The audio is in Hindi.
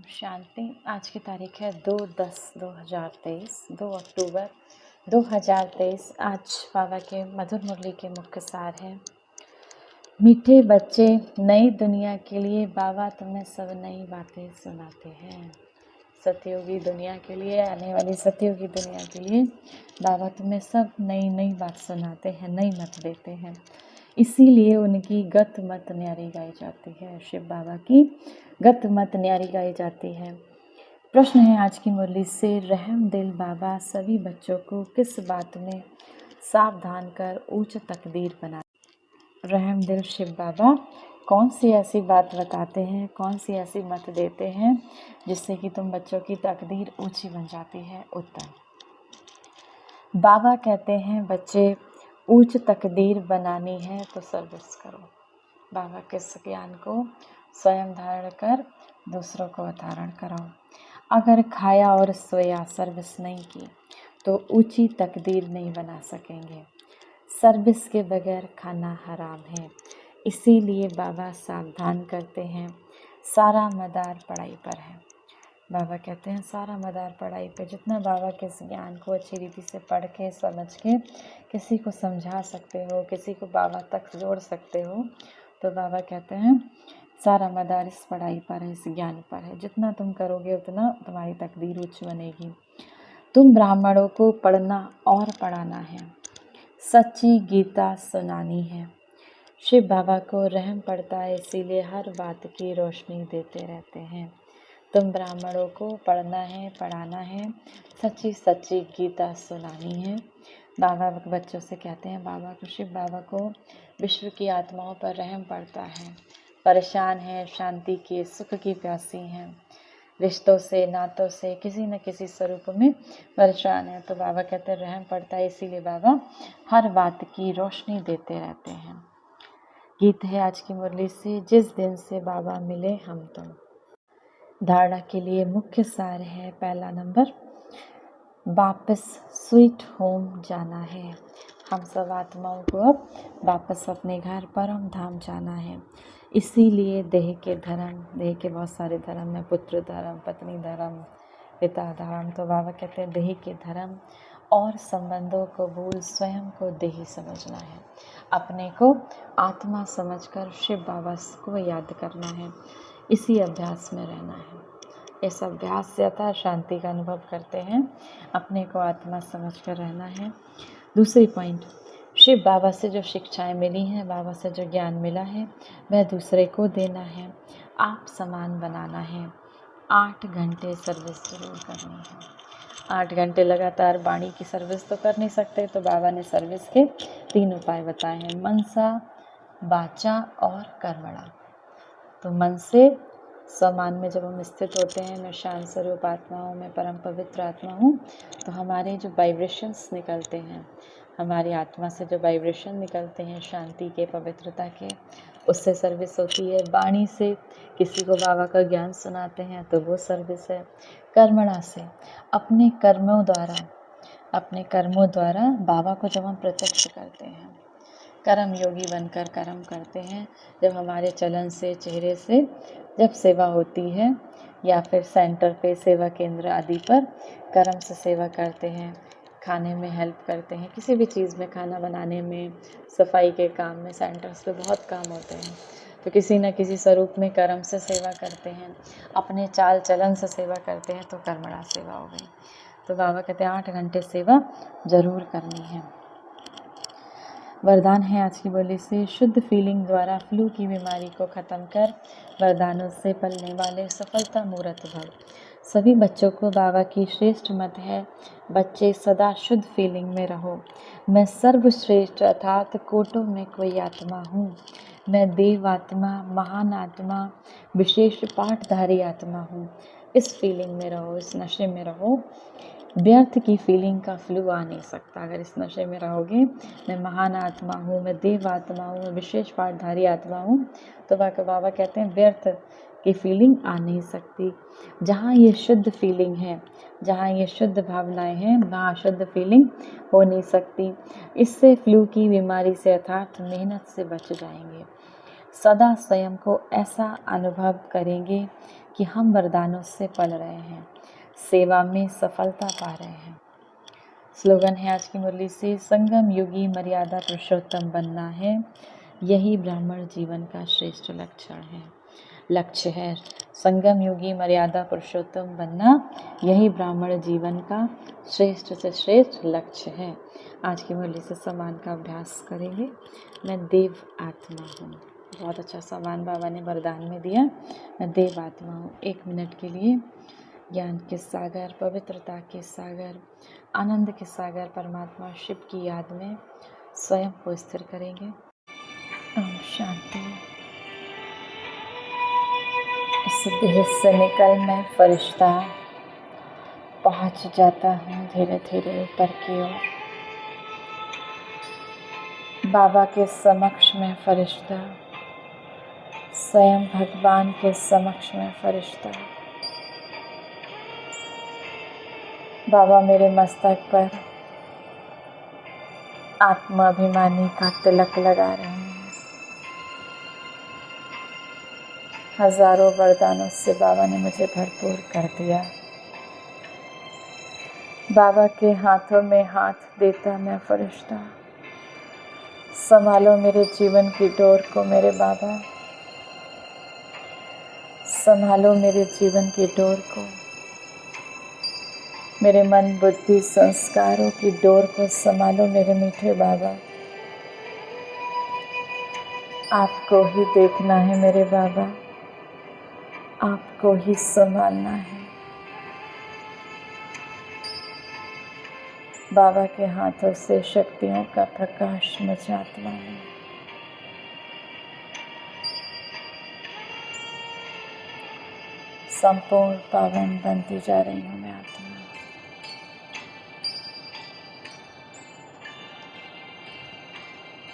शांति। आज की तारीख है 2/10/2023, 2 अक्टूबर 2023। आज बाबा के मधुर मुरली के मुख्य सार है। मीठे बच्चे, नई दुनिया के लिए बाबा तुम्हें सब नई बातें सुनाते हैं। सतयुगी दुनिया के लिए, आने वाली सतयुगी दुनिया के लिए बाबा तुम्हें सब नई नई बात सुनाते हैं, नई मत देते हैं। इसीलिए उनकी गत मत न्यारी गाई जाती है। शिव बाबा की गत मत न्यारी गाई जाती है। प्रश्न है आज की मुरली से, रहम दिल बाबा सभी बच्चों को किस बात में सावधान कर उच्च तकदीर बना। रहम दिल शिव बाबा कौन सी ऐसी बात बताते हैं, कौन सी ऐसी मत देते हैं जिससे कि तुम बच्चों की तकदीर ऊंची बन जाती है। उत्तर, बाबा कहते हैं बच्चे उच्च तकदीर बनानी है तो सर्विस करो। बाबा के इस ज्ञान को स्वयं धारण कर दूसरों को अवतारण कराओ। अगर खाया और सोया, सर्विस नहीं की तो ऊंची तकदीर नहीं बना सकेंगे। सर्विस के बगैर खाना हराम है। इसीलिए बाबा सावधान करते हैं, सारा मदार पढ़ाई पर है। बाबा कहते हैं सारा मदार पढ़ाई पे। जितना बाबा के इस ज्ञान को अच्छी रीति से पढ़ के समझ के किसी को समझा सकते हो, किसी को बाबा तक जोड़ सकते हो, तो बाबा कहते हैं सारा मदार इस पढ़ाई पर है, इस ज्ञान पर है। जितना तुम करोगे उतना तुम्हारी तकदीर उच्च बनेगी। तुम ब्राह्मणों को पढ़ना और पढ़ाना है, सच्ची गीता सुनानी है। शिव बाबा को रहम पड़ता है, इसीलिए हर बात की रोशनी देते रहते हैं। तुम ब्राह्मणों को पढ़ना है, पढ़ाना है, सच्ची सच्ची गीता सुनानी है। बाबा बच्चों से कहते हैं, बाबा को, शिव बाबा को विश्व की आत्माओं पर रहम पड़ता है। परेशान है, शांति की, सुख की प्यासी हैं, रिश्तों से, नातों से किसी न किसी स्वरूप में परेशान है। तो बाबा कहते हैं रहम पड़ता है, इसीलिए बाबा हर बात की रोशनी देते रहते हैं। गीत है आज की मुरली से, जिस दिन से बाबा मिले हम तुम। धारणा के लिए मुख्य सार है, पहला नंबर, वापस स्वीट होम जाना है। हम सब आत्माओं को अब वापस अपने घर परम धाम जाना है। इसीलिए देह के धर्म, देह के बहुत सारे धर्म है, पुत्र धर्म, पत्नी धर्म, पिता धर्म। तो बाबा कहते हैं देह के धर्म और संबंधों को भूल स्वयं को देही समझना है। अपने को आत्मा समझकर शिव बाबा को याद करना है। इसी अभ्यास में रहना है। इस अभ्यास से अतः शांति का अनुभव करते हैं। अपने को आत्मा समझकर रहना है। दूसरी पॉइंट, शिव बाबा से जो शिक्षाएं मिली हैं, बाबा से जो ज्ञान मिला है, वह दूसरे को देना है। आप समान बनाना है। 8 घंटे सर्विस जरूर करनी है। 8 घंटे लगातार वाणी की सर्विस तो कर नहीं सकते, तो बाबा ने सर्विस के 3 उपाय बताए हैं, मनसा, वाचा और कर्मणा। तो मन से समान में जब हम स्थित होते हैं, मैं शांत स्वरूप आत्मा हूँ, मैं परम पवित्र आत्मा हूँ, तो हमारे जो वाइब्रेशंस निकलते हैं, हमारी आत्मा से जो वाइब्रेशन निकलते हैं शांति के, पवित्रता के, उससे सर्विस होती है। वाणी से किसी को बाबा का ज्ञान सुनाते हैं तो वो सर्विस है। कर्मणा से अपने कर्मों द्वारा बाबा को जब हम प्रत्यक्ष करते हैं, कर्म योगी बनकर कर्म करते हैं, जब हमारे चलन से, चेहरे से जब सेवा होती है, या फिर सेंटर पे, सेवा केंद्र आदि पर कर्म से सेवा करते हैं, खाने में हेल्प करते हैं, किसी भी चीज़ में, खाना बनाने में, सफाई के काम में, सेंटर्स पे बहुत काम होते हैं, तो किसी न किसी स्वरूप में कर्म से सेवा करते हैं, अपने चाल चलन से सेवा करते हैं, तो कर्मणा सेवा हो गई। तो बाबा कहते हैं 8 घंटे सेवा जरूर करनी है। वरदान है आज की बोली से, शुद्ध फीलिंग द्वारा फ्लू की बीमारी को ख़त्म कर वरदानों से पलने वाले सफलता मूर्त भव। सभी बच्चों को बाबा की श्रेष्ठ मत है, बच्चे सदा शुद्ध फीलिंग में रहो। मैं सर्वश्रेष्ठ अर्थात कोटों में कोई आत्मा हूँ। मैं देव आत्मा, महान आत्मा, विशेष पाठधारी आत्मा हूँ। इस फीलिंग में रहो, इस नशे में रहो। व्यर्थ की फीलिंग का फ्लू आ नहीं सकता। अगर इस नशे में रहोगे, मैं महान आत्मा हूँ, मैं देव आत्मा हूँ, मैं विशेष पाठधारी आत्मा हूँ, तो बाबा कहते हैं व्यर्थ की फीलिंग आ नहीं सकती। जहाँ ये शुद्ध फीलिंग है, जहाँ ये शुद्ध भावनाएं हैं, वहाँ शुद्ध फीलिंग हो नहीं सकती। इससे फ्लू की बीमारी से अर्थात मेहनत से बच जाएंगे। सदा स्वयं को ऐसा अनुभव करेंगे कि हम वरदानों से पल रहे हैं, सेवा में सफलता पा रहे हैं। स्लोगन है आज की मुरली से, संगम युगी मर्यादा पुरुषोत्तम बनना है, यही ब्राह्मण जीवन का श्रेष्ठ लक्ष्य है। संगम युगी मर्यादा पुरुषोत्तम बनना, यही ब्राह्मण जीवन का श्रेष्ठ से श्रेष्ठ लक्ष्य है। आज की मुरली से सम्मान का अभ्यास करेंगे। मैं देव आत्मा हूँ। बहुत अच्छा सम्मान बाबा ने वरदान में दिया। मैं देव आत्मा हूँ। 1 मिनट के लिए ज्ञान के सागर, पवित्रता के सागर, आनंद के सागर परमात्मा शिव की याद में स्वयं को स्थिर करेंगे। ओम शांति। इस देह से निकल मैं फरिश्ता पहुंच जाता हूँ धीरे धीरे ऊपर की ओर। बाबा के समक्ष में फरिश्ता, स्वयं भगवान के समक्ष में फरिश्ता। बाबा मेरे मस्तक पर आत्माभिमानी का तिलक लगा रहे हैं। हजारों वरदानों से बाबा ने मुझे भरपूर कर दिया। बाबा के हाथों में हाथ देता मैं फरिश्ता। संभालो मेरे जीवन की डोर को मेरे बाबा, संभालो मेरे जीवन की डोर को, मेरे मन बुद्धि संस्कारों की डोर को संभालो मेरे मीठे बाबा। आपको ही देखना है मेरे बाबा, आपको ही संभालना है। बाबा के हाथों से शक्तियों का प्रकाश मुझे आत्मा में। संपूर्ण पावन बनती जा रही हूँ मैं आत्मा।